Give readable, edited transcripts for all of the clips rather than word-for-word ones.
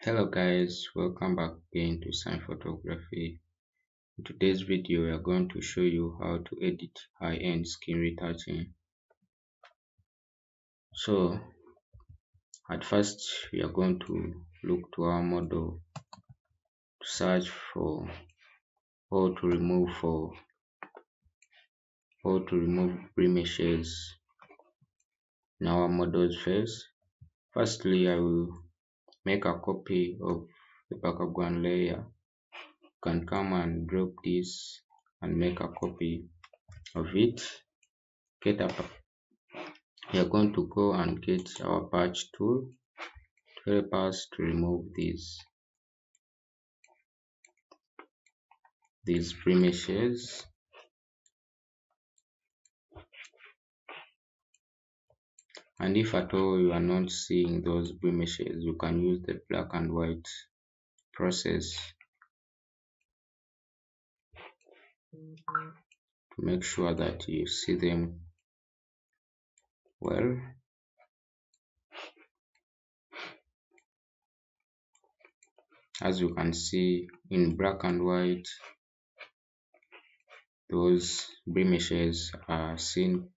Hello guys, welcome back again to Sign Photography. In today's video we are going to show you how to edit high-end skin retouching. So at first we are going to look to our model to search for how to remove blemishes in our model's face. Firstly, I will make a copy of the background layer. You can come and drop this and make a copy of it. We are going to go and get our patch tool to help us to remove these blemishes. And if at all you are not seeing those blemishes, you can use the black and white process to make sure that you see them well. As you can see in black and white, those blemishes are seen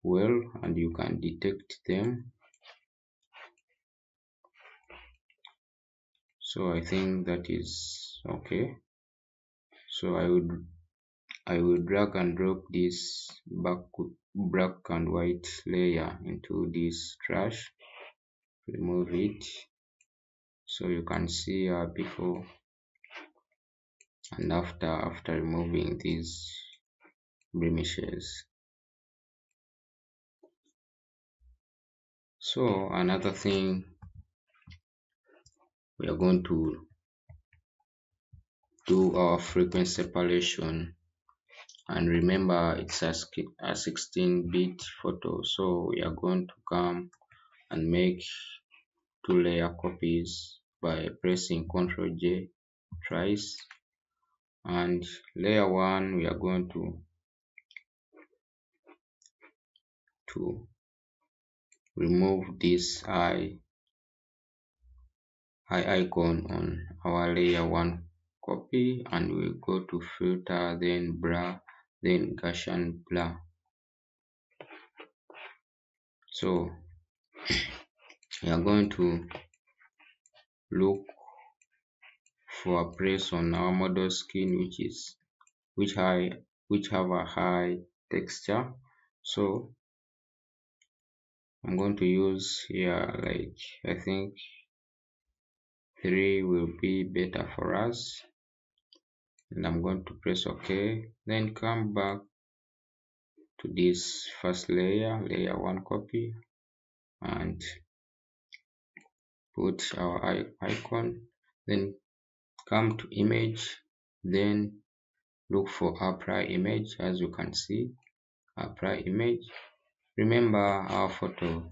well and you can detect them. So I think that is okay. So I will drag and drop this black and white layer into this trash, remove it, so you can see before and after removing these blemishes. So another thing, we are going to do our frequency separation, and remember it's a 16-bit photo, so we are going to come and make 2-layer copies by pressing Ctrl J twice. And layer 1 we are going to remove this eye icon on our layer 1 copy, and we go to filter, then blur, then Gaussian blur. So we are going to look for a place on our model skin which have a high texture. So I'm going to use here, like, I think 3 will be better for us, and I'm going to press OK, then come back to this first layer 1 copy, and put our icon, then come to image, then look for apply image. As you can see, apply image. Remember our photo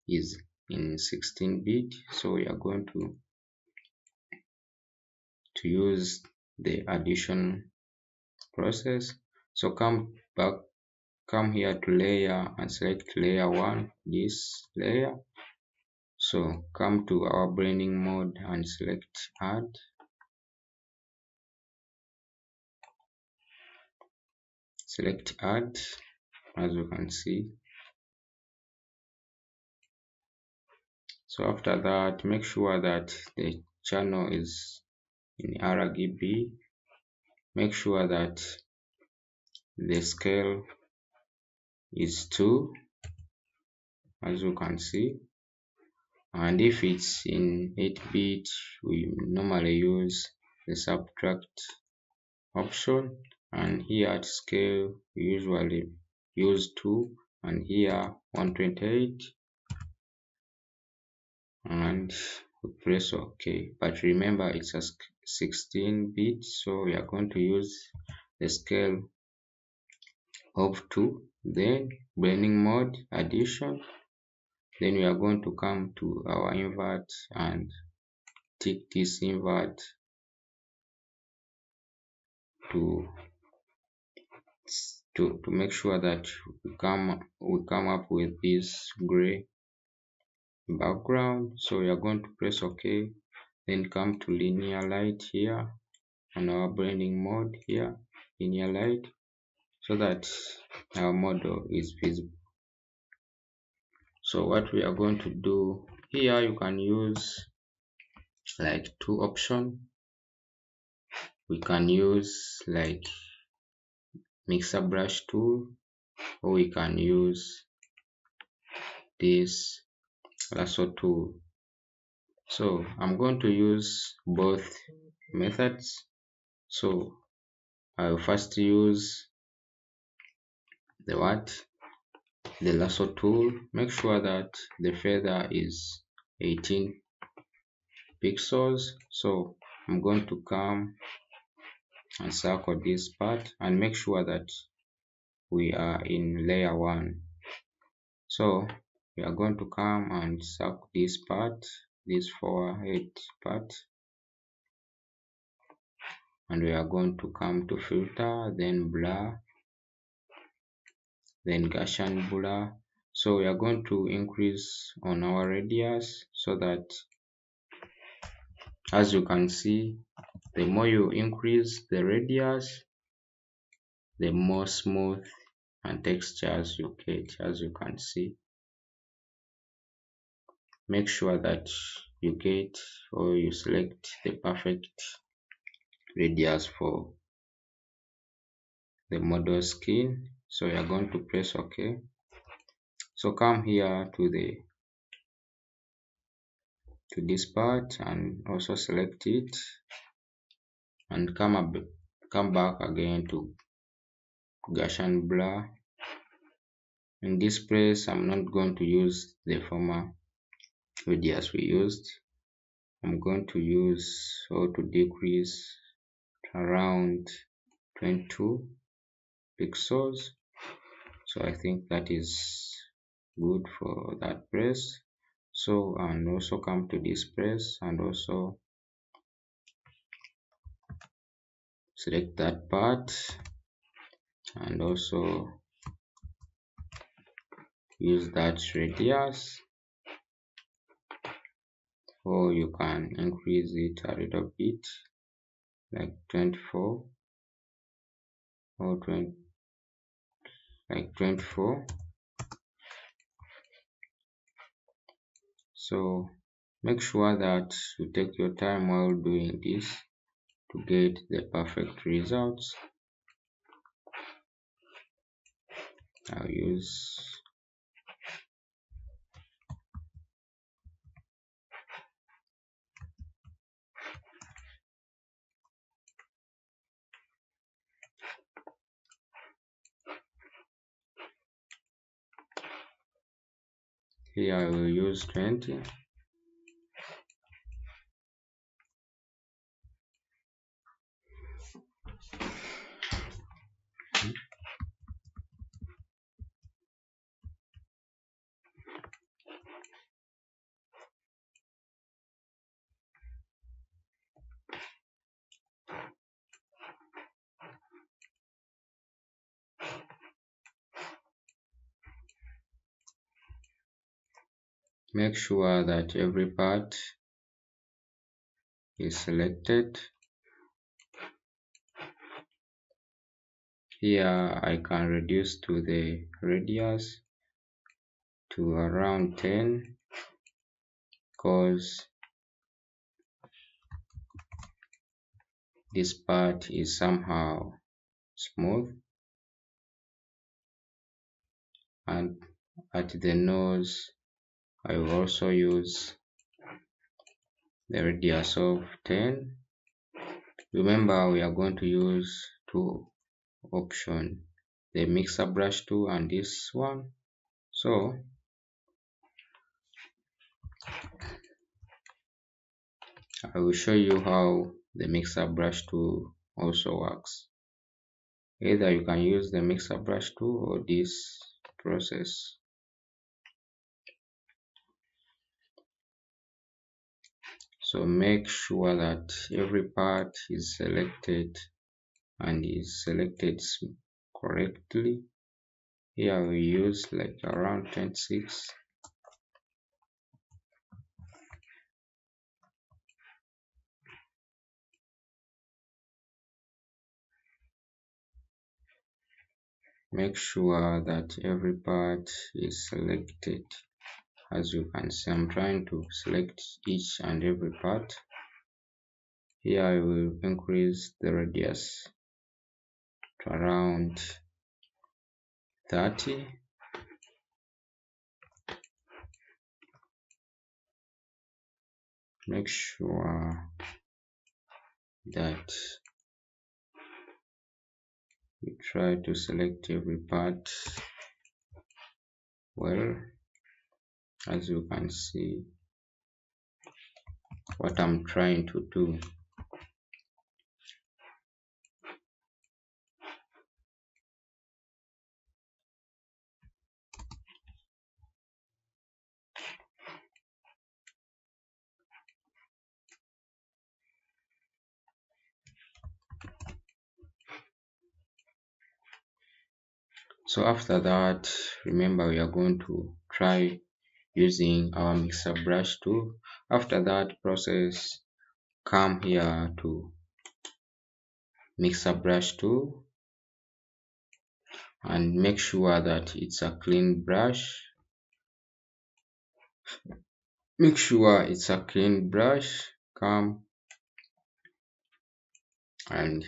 is in 16-bit, so we are going to use the addition process. So come here to layer and select layer 1, this layer. So come to our blending mode and select add. Select add, as you can see. So after that, make sure that the channel is in RGB. Make sure that the scale is 2, as you can see. And if it's in 8-bit, we normally use the subtract option, and here at scale we usually use 2, and here 128, and we press OK. But remember it's a 16-bit, so we are going to use the scale of 2, then blending mode, addition. Then we are going to come to our invert and tick this invert to make sure that we come up with this gray background. So we are going to press OK. then come to linear light here on our blending mode here, linear light, so that our model is visible. So what we are going to do here, you can use like two options. We can use like mixer brush tool, or we can use this lasso tool. So I'm going to use both methods. So I will first use the lasso tool. Make sure that the feather is 18 pixels. So I'm going to come and circle this part and make sure that we are in layer 1. So we are going to come and circle this part, this forehead part, and we are going to come to filter, then blur, then Gaussian blur. So we are going to increase on our radius, so that as you can see, the more you increase the radius, the more smooth and textures you get. As you can see, make sure that you get or you select the perfect radius for the model skin. So you are going to press OK. So come here to this part and also select it, and come back again to Gaussian blur. In this place, I'm not going to use the former radius we used. I'm going to use or to decrease around 22 pixels. So I think that is good for that place. So, and also come to this place and also select that part, and also use that radius, or you can increase it a little bit, like 24 or 20, like 24. So make sure that you take your time while doing this to get the perfect results. I'll use here, I will use 20. Make sure that every part is selected. Here I can reduce to the radius to around 10, because this part is somehow smooth, and at the nose I will also use the radius of 10. Remember, we are going to use two options, the mixer brush tool and this one. So I will show you how the mixer brush tool also works. Either you can use the mixer brush tool or this process. So make sure that every part is selected and is selected correctly. Here we use like around 26. make sure that every part is selected. As you can see, I'm trying to select each and every part. Here I will increase the radius to around 30. Make sure that you try to select every part well. As you can see what I'm trying to do. So after that, remember we are going to try using our mixer brush tool. After that process, come here to mixer brush tool and make sure that it's a clean brush. Make sure it's a clean brush. Come and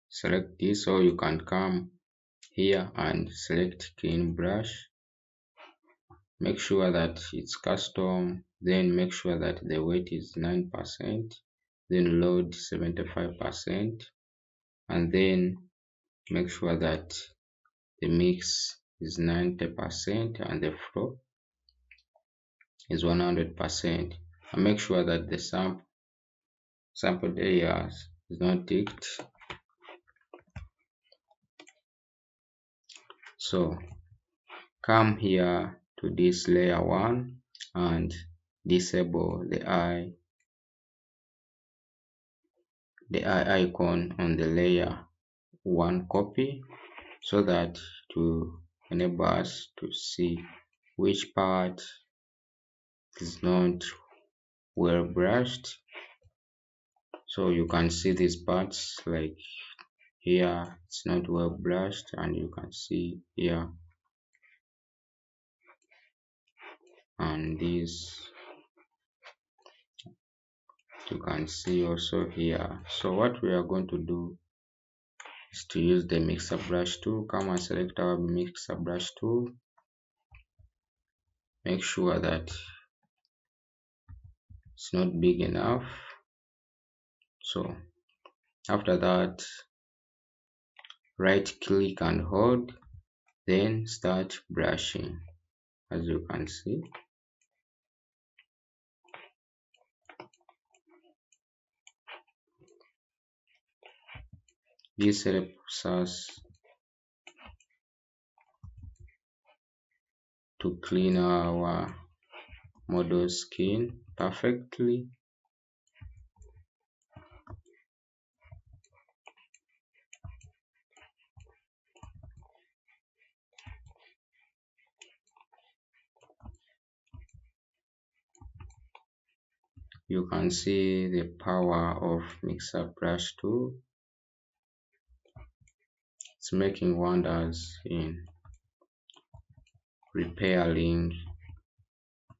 select this, or you can come here and select clean brush. Make sure that it's custom, then make sure that the weight is 9%, then load 75%, and then make sure that the mix is 90% and the flow is 100%, and make sure that the sampled areas is not ticked. So come here to this layer 1 and disable the eye icon on the layer 1 copy, so that to enable us to see which part is not well brushed. So you can see these parts, like here it's not well brushed, and you can see here, and this you can see also here. So what we are going to do is to use the mixer brush tool. Come and select our mixer brush tool. Make sure that it's not big enough. So after that, right click and hold, then start brushing. As you can see, this helps us to clean our model's skin perfectly. You can see the power of mixer brush tool. It's making wonders in repairing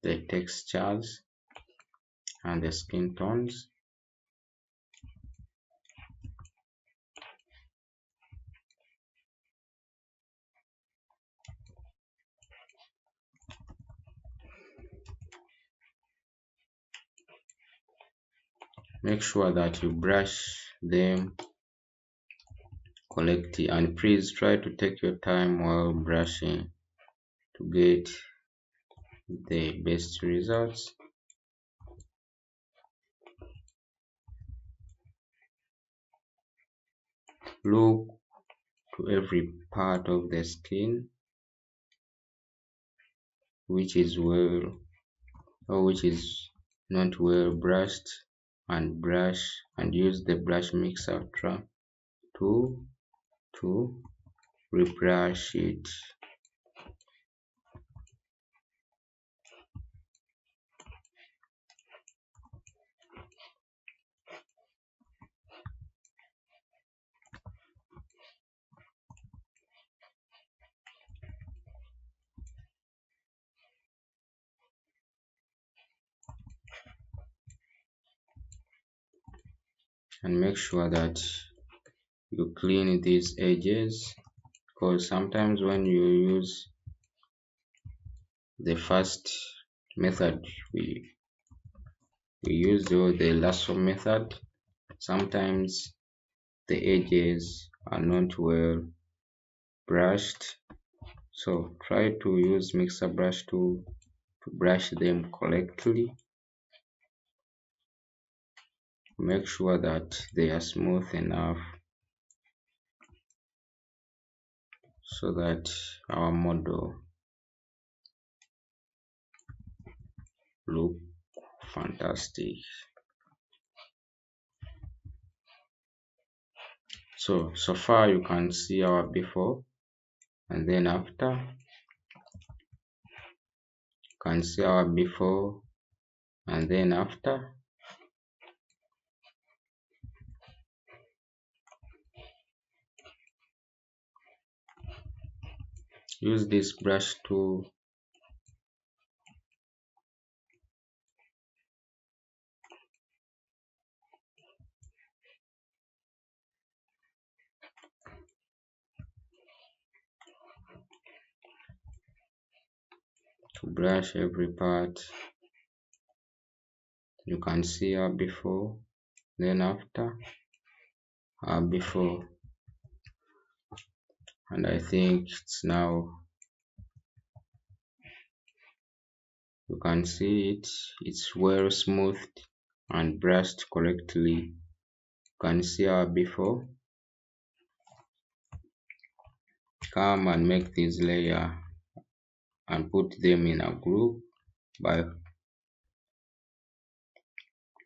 the textures and the skin tones. Make sure that you brush them correctly, and please try to take your time while brushing to get the best results. Look to every part of the skin which is well or which is not well brushed, and brush and use the brush mixer tool to rebrush it. and make sure that you clean these edges, because sometimes when you use the first method, we use the lasso method, sometimes the edges are not well brushed. So try to use mixer brush to brush them correctly. Make sure that they are smooth enough so that our model look fantastic. So far you can see our before and then after. You can see our before and then after. Use this brush to brush every part. You can see our before, then after, our before, and I think it's now, you can see it's well smoothed and brushed correctly. You can see our before. Come and make this layer and put them in a group by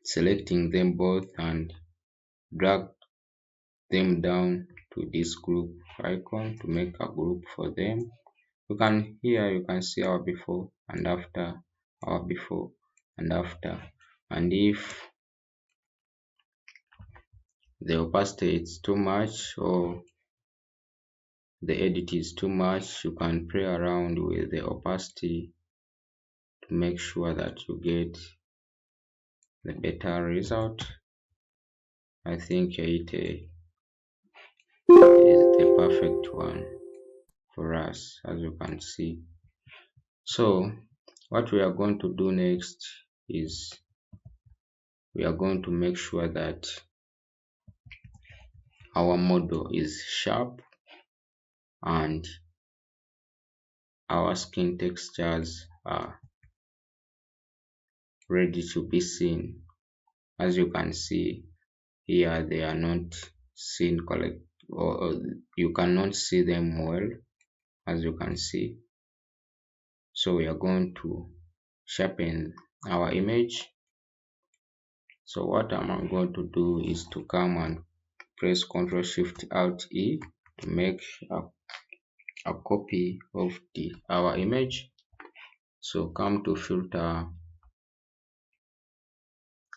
selecting them both and drag them down to this group icon to make a group for them. You can see our before and after, our before and after. And if the opacity is too much or the edit is too much, you can play around with the opacity to make sure that you get the better result. I think 80 is the perfect one for us, as you can see. So what we are going to do next is we are going to make sure that our model is sharp and our skin textures are ready to be seen. As you can see here, they are not seen correct, or you cannot see them well, as you can see. So we are going to sharpen our image. So what I'm going to do is to come and press Ctrl Shift Alt E to make a copy of our image. So come to filter,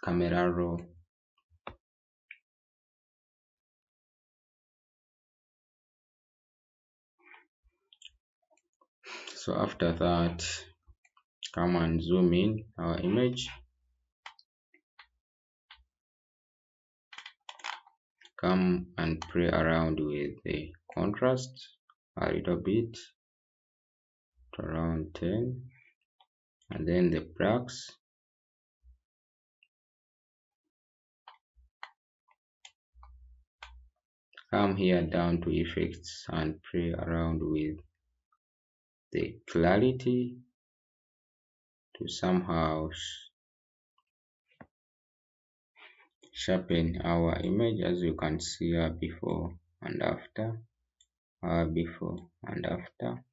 camera raw, so after that come and zoom in our image, come and play around with the contrast a little bit to around 10, and then the blacks. Come here down to effects and play around with the clarity to somehow sharpen our image. As you can see here, before and after, before and after.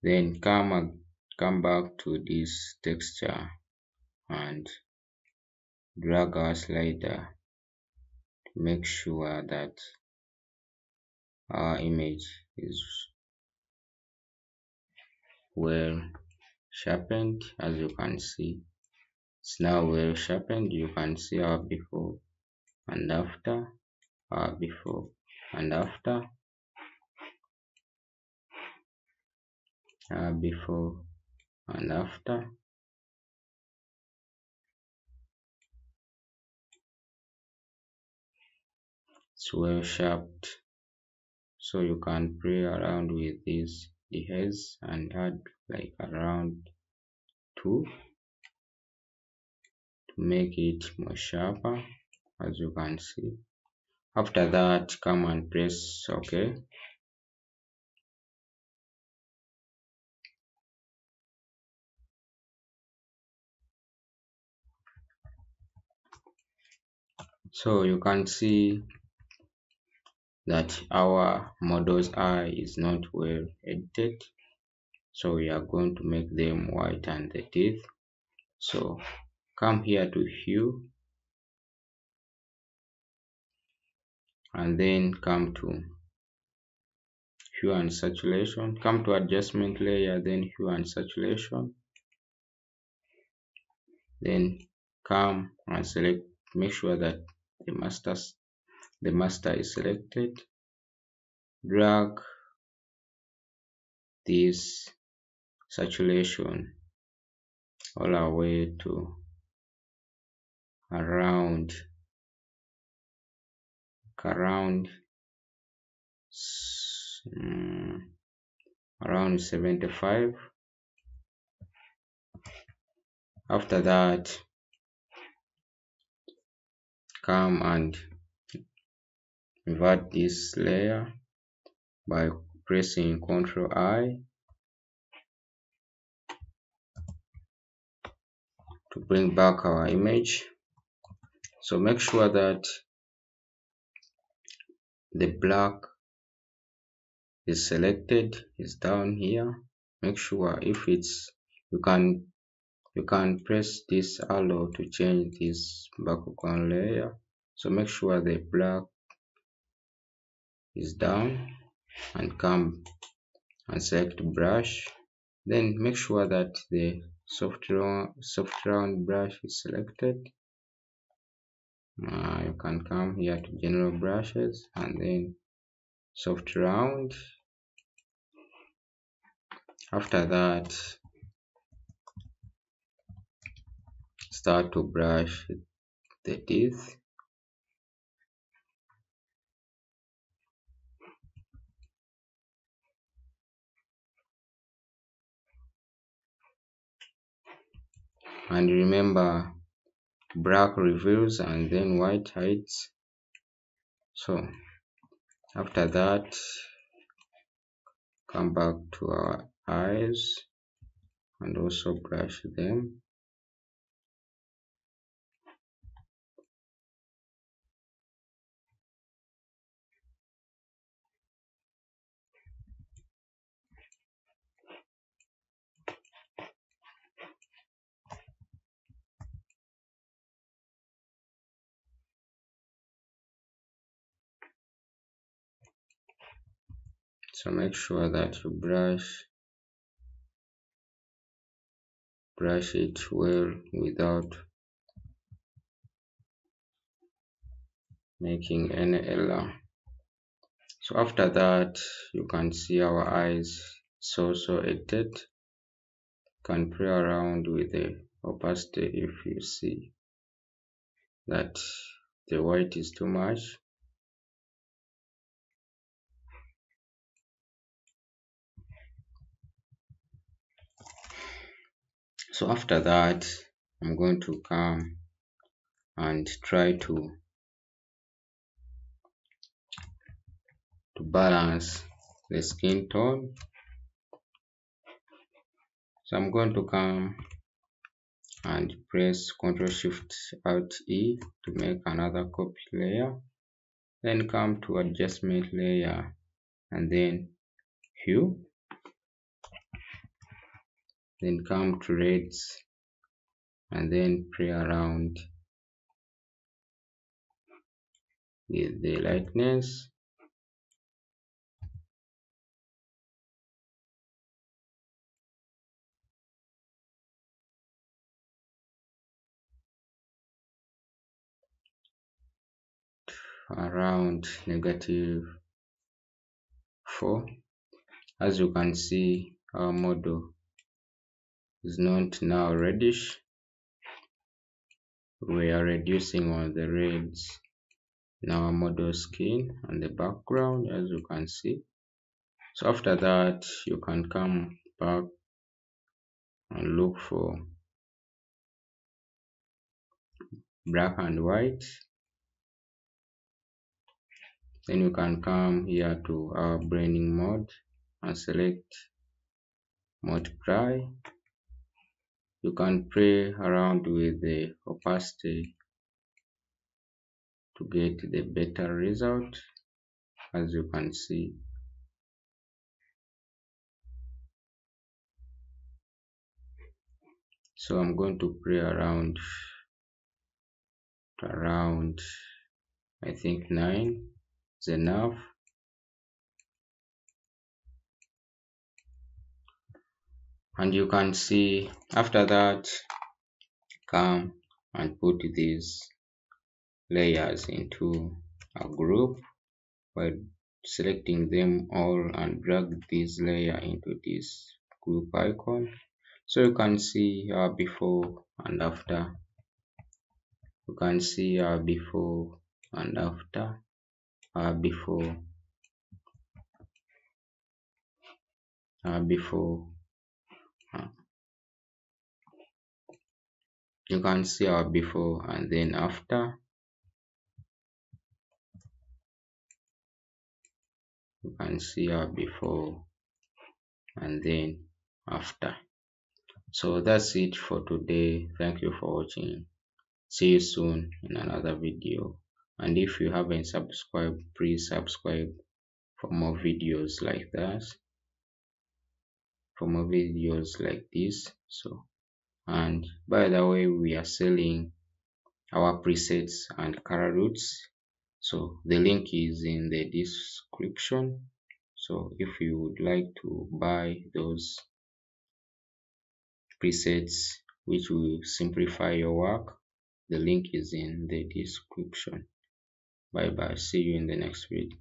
Then come back to this texture and drag our slider to make sure that our image is well sharpened. As you can see, it's now well sharpened. You can see our before and after, our before and after, our before and after. it's well sharpened, so you can play around with this the hairs and add like around 2 to make it more sharper, as you can see. After that, come and press OK. So you can see that our model's eye is not well edited, so we are going to make them white and the teeth. So come here to hue and then come to hue and saturation, come to adjustment layer, then hue and saturation, then come and select, make sure that the master is selected, drag this saturation all our way to around around 75. After that, come and invert this layer by pressing Ctrl I to bring back our image. So make sure that the black is selected, is down here. Make sure if it's, you can press this arrow to change this background layer. So make sure the black is down and come and select brush. Then make sure that the soft round brush is selected. You can come here to general brushes and then soft round. After that, start to brush the teeth. And remember, black reveals and then white hides. So after that, come back to our eyes and also brush them. So make sure that you brush it well without making any error. So after that, you can see our eyes so edited. You can play around with the opacity if you see that the white is too much. So after that, I'm going to come and try to balance the skin tone. So I'm going to come and press Ctrl Shift Alt E to make another copy layer. Then come to adjustment layer and then hue. Then come to reds and then play around with the lightness. Around -4. As you can see, our model is not now reddish. We are reducing on the reds in our model skin and the background, as you can see. So after that, you can come back and look for black and white. Then you can come here to our blending mode and select multiply. You can play around with the opacity to get the better result, as you can see. So I'm going to play around I think 9 is enough. And you can see after that, come and put these layers into a group by selecting them all and drag this layer into this group icon. So you can see our before and after. You can see our before and after, our before, our before. You can see our before and then after. You can see our before and then after. So that's it for today. Thank you for watching. See you soon in another video. And if you haven't subscribed, please subscribe for more videos like that, for more videos like this. So, and by the way, we are selling our presets and color roots. So the link is in the description. So if you would like to buy those presets which will simplify your work, the link is in the description. Bye bye. See you in the next video.